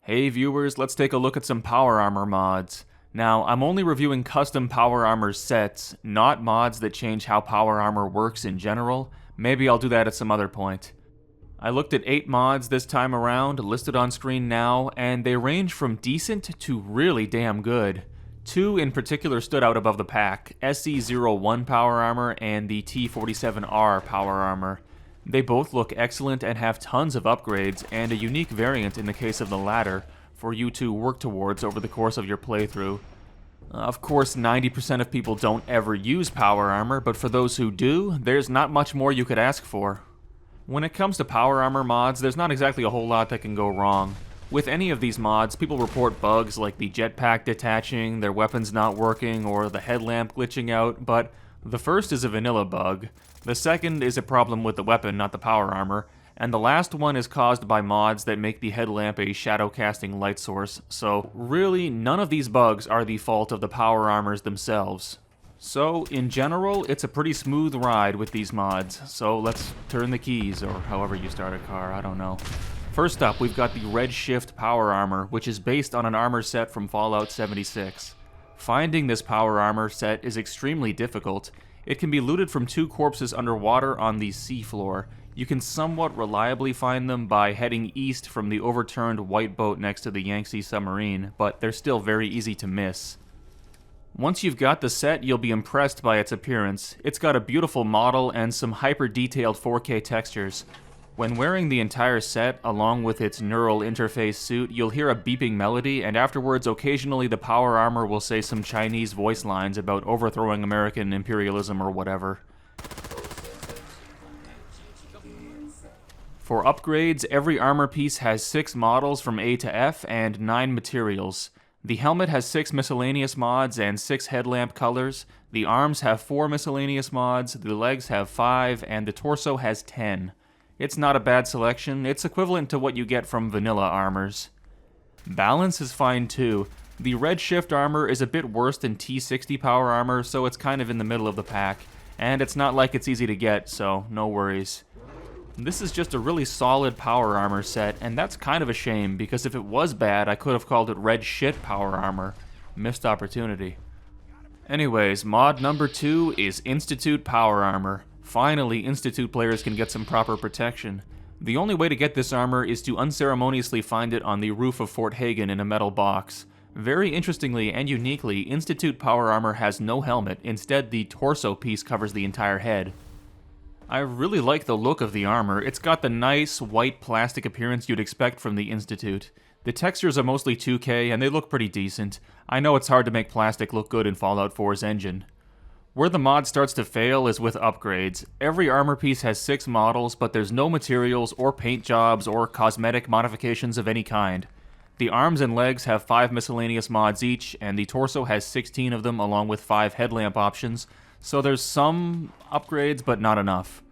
Hey viewers, let's take a look at some Power Armor mods. Now, I'm only reviewing custom Power Armor sets, not mods that change how Power Armor works in general. Maybe I'll do that at some other point. I looked at 8 mods this time around, listed on screen now, and they range from decent to really damn good. 2 in particular stood out above the pack, SE01 Power Armor and the T-47R Power Armor. They both look excellent and have tons of upgrades, and a unique variant in the case of the latter, for you to work towards over the course of your playthrough. Of course, 90% of people don't ever use Power Armor, but for those who do, there's not much more you could ask for. When it comes to Power Armor mods, there's not exactly a whole lot that can go wrong. With any of these mods, people report bugs like the jetpack detaching, their weapons not working, or the headlamp glitching out, but the first is a vanilla bug. The second is a problem with the weapon, not the power armor, and the last one is caused by mods that make the headlamp a shadow-casting light source, so really none of these bugs are the fault of the power armors themselves. So, in general, it's a pretty smooth ride with these mods, so let's turn the keys, or however you start a car, I don't know. First up, we've got the Redshift Power Armor, which is based on an armor set from Fallout 76. Finding this power armor set is extremely difficult. It can be looted from 2 corpses underwater on the seafloor. You can somewhat reliably find them by heading east from the overturned white boat next to the Yangtze submarine, but they're still very easy to miss. Once you've got the set, you'll be impressed by its appearance. It's got a beautiful model and some hyper-detailed 4K textures. When wearing the entire set, along with its neural interface suit, you'll hear a beeping melody, and afterwards occasionally the power armor will say some Chinese voice lines about overthrowing American imperialism or whatever. For upgrades, every armor piece has 6 models from A to F and 9 materials. The helmet has 6 miscellaneous mods and 6 headlamp colors, the arms have 4 miscellaneous mods, the legs have 5, and the torso has 10. It's not a bad selection, it's equivalent to what you get from vanilla armors. Balance is fine too. The Redshift armor is a bit worse than T60 Power Armor, so it's kind of in the middle of the pack. And it's not like it's easy to get, so no worries. This is just a really solid Power Armor set, and that's kind of a shame, because if it was bad, I could have called it Red Shit Power Armor. Missed opportunity. Anyways, mod number 2 is Institute Power Armor. Finally, Institute players can get some proper protection. The only way to get this armor is to unceremoniously find it on the roof of Fort Hagen in a metal box. Very interestingly and uniquely, Institute Power Armor has no helmet, instead the torso piece covers the entire head. I really like the look of the armor. It's got the nice, white plastic appearance you'd expect from the Institute. The textures are mostly 2K and they look pretty decent. I know it's hard to make plastic look good in Fallout 4's engine. Where the mod starts to fail is with upgrades. Every armor piece has 6 models, but there's no materials or paint jobs or cosmetic modifications of any kind. The arms and legs have 5 miscellaneous mods each, and the torso has 16 of them along with 5 headlamp options, so there's some upgrades, but not enough.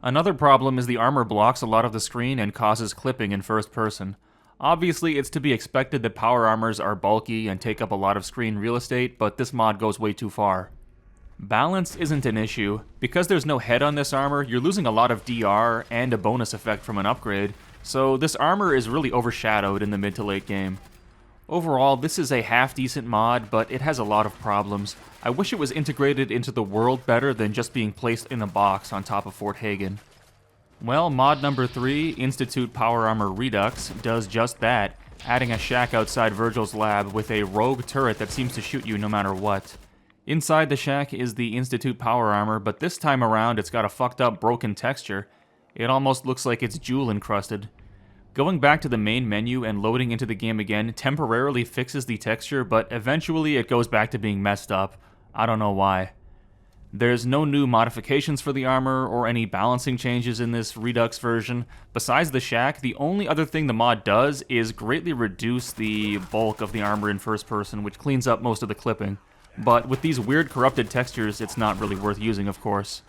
Another problem is the armor blocks a lot of the screen and causes clipping in first person. Obviously, it's to be expected that power armors are bulky and take up a lot of screen real estate, but this mod goes way too far. Balance isn't an issue. Because there's no head on this armor, you're losing a lot of DR and a bonus effect from an upgrade, so this armor is really overshadowed in the mid to late game. Overall, this is a half-decent mod, but it has a lot of problems. I wish it was integrated into the world better than just being placed in a box on top of Fort Hagen. Well, mod number 3, Institute Power Armor Redux, does just that, adding a shack outside Virgil's lab with a rogue turret that seems to shoot you no matter what. Inside the shack is the Institute Power Armor, but this time around it's got a fucked up broken texture. It almost looks like it's jewel encrusted. Going back to the main menu and loading into the game again temporarily fixes the texture, but eventually it goes back to being messed up. I don't know why. There's no new modifications for the armor or any balancing changes in this Redux version. Besides the shack, the only other thing the mod does is greatly reduce the bulk of the armor in first person, which cleans up most of the clipping. But with these weird corrupted textures, it's not really worth using, of course.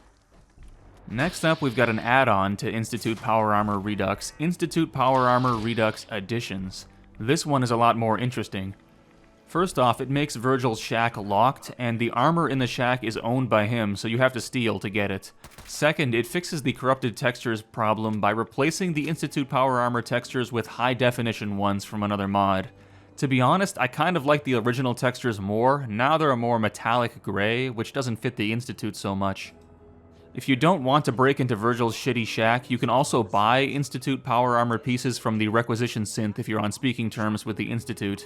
Next up, we've got an add-on to Institute Power Armor Redux, Institute Power Armor Redux Additions. This one is a lot more interesting. First off, it makes Virgil's shack locked, and the armor in the shack is owned by him, so you have to steal to get it. Second, it fixes the corrupted textures problem by replacing the Institute Power Armor textures with high-definition ones from another mod. To be honest, I kind of like the original textures more. Now they're a more metallic gray, which doesn't fit the Institute so much. If you don't want to break into Virgil's shitty shack, you can also buy Institute Power Armor pieces from the Requisition Synth if you're on speaking terms with the Institute.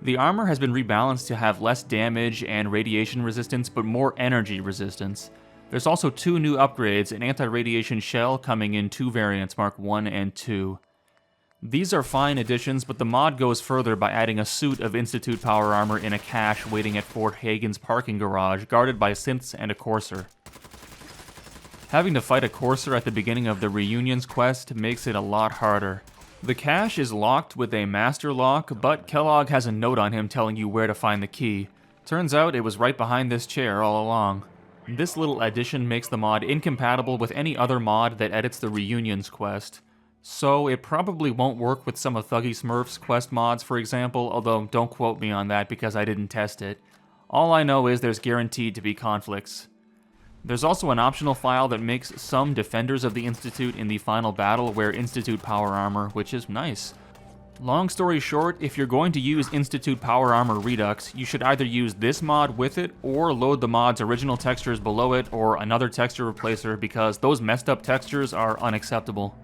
The armor has been rebalanced to have less damage and radiation resistance, but more energy resistance. There's also 2 new upgrades, an anti-radiation shell coming in 2 variants, Mark 1 and 2. These are fine additions, but the mod goes further by adding a suit of Institute Power Armor in a cache waiting at Fort Hagen's parking garage, guarded by synths and a courser. Having to fight a courser at the beginning of the Reunions quest makes it a lot harder. The cache is locked with a master lock, but Kellogg has a note on him telling you where to find the key. Turns out it was right behind this chair all along. This little addition makes the mod incompatible with any other mod that edits the Reunions quest. So it probably won't work with some of Thuggy Smurf's quest mods, for example, although don't quote me on that because I didn't test it. All I know is there's guaranteed to be conflicts. There's also an optional file that makes some defenders of the Institute in the final battle wear Institute Power Armor, which is nice. Long story short, if you're going to use Institute Power Armor Redux, you should either use this mod with it, or load the mod's original textures below it, or another texture replacer, because those messed up textures are unacceptable.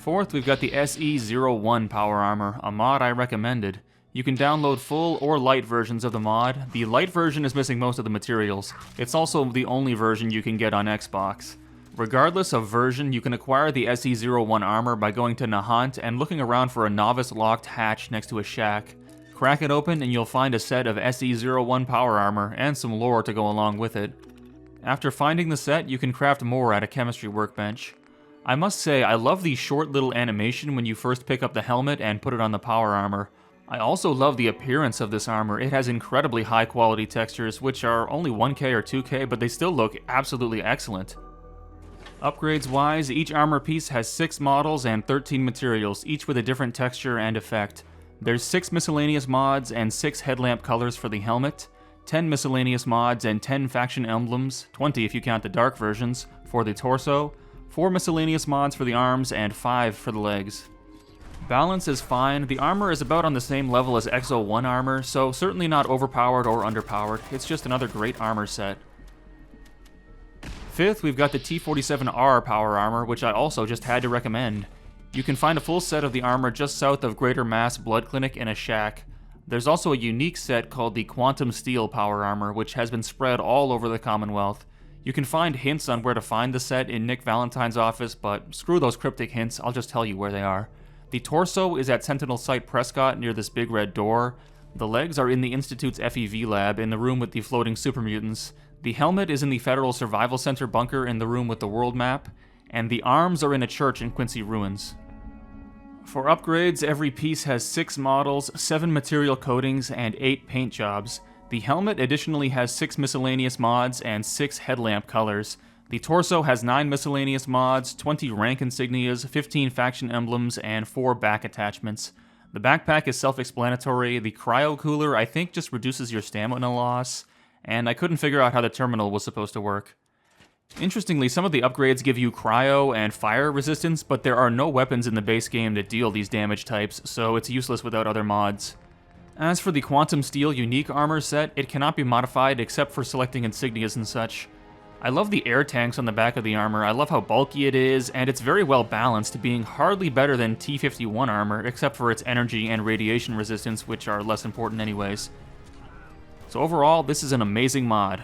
Fourth, we've got the SE01 Power Armor, a mod I recommended. You can download full or light versions of the mod. The light version is missing most of the materials. It's also the only version you can get on Xbox. Regardless of version, you can acquire the SE01 armor by going to Nahant and looking around for a novice-locked hatch next to a shack. Crack it open and you'll find a set of SE01 power armor and some lore to go along with it. After finding the set, you can craft more at a chemistry workbench. I must say, I love the short little animation when you first pick up the helmet and put it on the power armor. I also love the appearance of this armor. It has incredibly high quality textures, which are only 1K or 2K, but they still look absolutely excellent. Upgrades wise, each armor piece has 6 models and 13 materials, each with a different texture and effect. There's 6 miscellaneous mods and 6 headlamp colors for the helmet, 10 miscellaneous mods and 10 faction emblems, 20 if you count the dark versions, for the torso, 4 miscellaneous mods for the arms, and 5 for the legs. Balance is fine. The armor is about on the same level as XO1 armor, so certainly not overpowered or underpowered. It's just another great armor set. Fifth, we've got the T-47R Power Armor, which I also just had to recommend. You can find a full set of the armor just south of Greater Mass Blood Clinic in a shack. There's also a unique set called the Quantum Steel Power Armor, which has been spread all over the Commonwealth. You can find hints on where to find the set in Nick Valentine's office, but screw those cryptic hints, I'll just tell you where they are. The torso is at Sentinel Site Prescott near this big red door. The legs are in the Institute's FEV lab in the room with the floating supermutants. The helmet is in the Federal Survival Center bunker in the room with the world map. And the arms are in a church in Quincy Ruins. For upgrades, every piece has 6 models, 7 material coatings, and 8 paint jobs. The helmet additionally has 6 miscellaneous mods and 6 headlamp colors. The torso has 9 miscellaneous mods, 20 rank insignias, 15 faction emblems, and 4 back attachments. The backpack is self-explanatory. The cryo cooler, I think, just reduces your stamina loss, and I couldn't figure out how the terminal was supposed to work. Interestingly, some of the upgrades give you cryo and fire resistance, but there are no weapons in the base game that deal these damage types, so it's useless without other mods. As for the Quantum Steel unique armor set, it cannot be modified except for selecting insignias and such. I love the air tanks on the back of the armor, I love how bulky it is, and it's very well balanced, being hardly better than T-51 armor, except for its energy and radiation resistance, which are less important anyways. So overall, this is an amazing mod.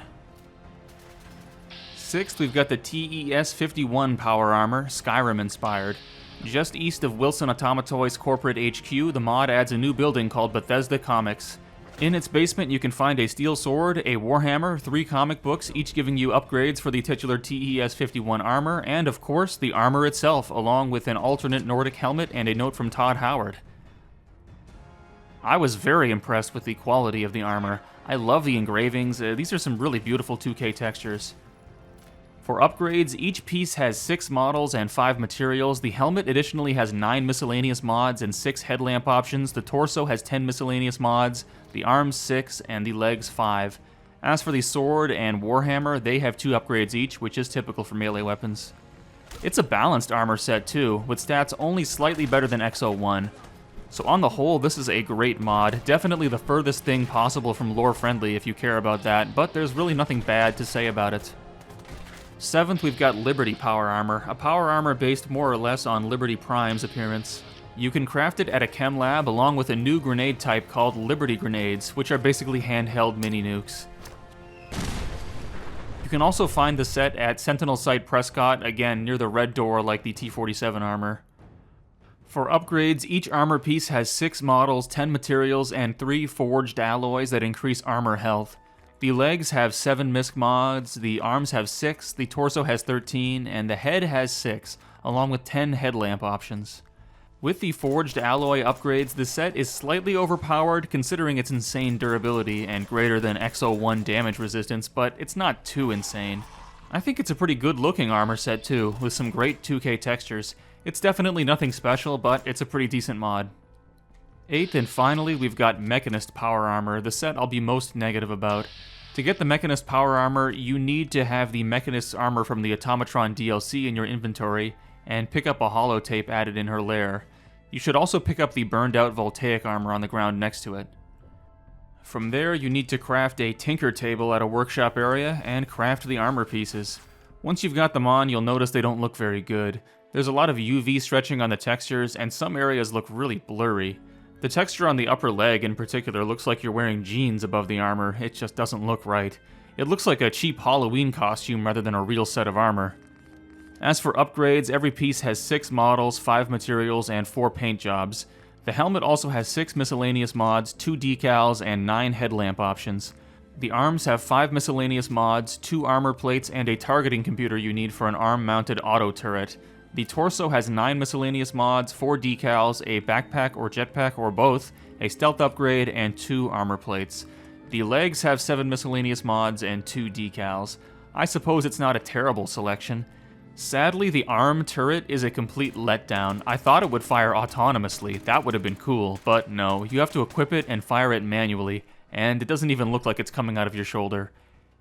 Sixth, we've got the TES-51 Power Armor, Skyrim inspired. Just east of Wilson Automatoy's corporate HQ, the mod adds a new building called Bethesda Comics. In its basement, you can find a steel sword, a warhammer, 3 comic books, each giving you upgrades for the titular TES-51 armor, and of course, the armor itself, along with an alternate Nordic helmet and a note from Todd Howard. I was very impressed with the quality of the armor. I love the engravings. These are some really beautiful 2K textures. For upgrades, each piece has 6 models and 5 materials. The helmet additionally has 9 miscellaneous mods and 6 headlamp options. The torso has 10 miscellaneous mods, the arms 6, and the legs 5. As for the sword and warhammer, they have 2 upgrades each, which is typical for melee weapons. It's a balanced armor set too, with stats only slightly better than X01. So on the whole, this is a great mod, definitely the furthest thing possible from lore friendly if you care about that, but there's really nothing bad to say about it. 7th, we've got Liberty Power Armor, a power armor based more or less on Liberty Prime's appearance. You can craft it at a chem lab along with a new grenade type called Liberty Grenades, which are basically handheld mini-nukes. You can also find the set at Sentinel Site Prescott, again near the red door like the T-47 armor. For upgrades, each armor piece has 6 models, 10 materials, and 3 forged alloys that increase armor health. The legs have 7 misc mods, the arms have 6, the torso has 13, and the head has 6, along with 10 headlamp options. With the forged alloy upgrades, the set is slightly overpowered considering its insane durability and greater than X01 damage resistance, but it's not too insane. I think it's a pretty good looking armor set too, with some great 2K textures. It's definitely nothing special, but it's a pretty decent mod. 8th and finally, we've got Mechanist Power Armor, the set I'll be most negative about. To get the Mechanist Power Armor, you need to have the Mechanist's armor from the Automatron DLC in your inventory, and pick up a holotape added in her lair. You should also pick up the burned out Voltaic armor on the ground next to it. From there, you need to craft a tinker table at a workshop area, and craft the armor pieces. Once you've got them on, you'll notice they don't look very good. There's a lot of UV stretching on the textures, and some areas look really blurry. The texture on the upper leg in particular looks like you're wearing jeans above the armor. It just doesn't look right. It looks like a cheap Halloween costume rather than a real set of armor. As for upgrades, every piece has 6 models, 5 materials, and 4 paint jobs. The helmet also has 6 miscellaneous mods, 2 decals, and 9 headlamp options. The arms have 5 miscellaneous mods, 2 armor plates, and a targeting computer you need for an arm-mounted auto turret. The torso has 9 miscellaneous mods, 4 decals, a backpack or jetpack or both, a stealth upgrade, and 2 armor plates. The legs have 7 miscellaneous mods and 2 decals. I suppose it's not a terrible selection. Sadly, the arm turret is a complete letdown. I thought it would fire autonomously, that would have been cool, but no, you have to equip it and fire it manually, and it doesn't even look like it's coming out of your shoulder.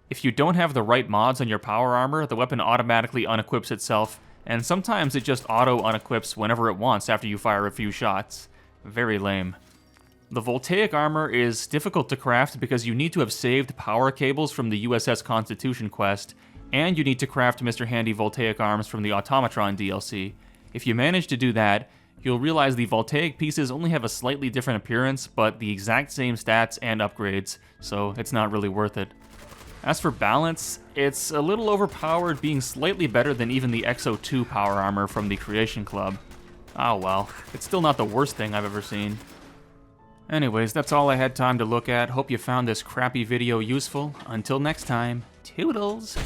If you don't have the right mods on your power armor, the weapon automatically unequips itself, and sometimes it just auto-unequips whenever it wants after you fire a few shots. Very lame. The Voltaic armor is difficult to craft because you need to have saved power cables from the USS Constitution quest, and you need to craft Mr. Handy Voltaic arms from the Automatron DLC. If you manage to do that, you'll realize the Voltaic pieces only have a slightly different appearance, but the exact same stats and upgrades, so it's not really worth it. As for balance, it's a little overpowered, being slightly better than even the X02 power armor from the Creation Club. Oh well, it's still not the worst thing I've ever seen. Anyways, that's all I had time to look at. Hope you found this crappy video useful. Until next time, toodles!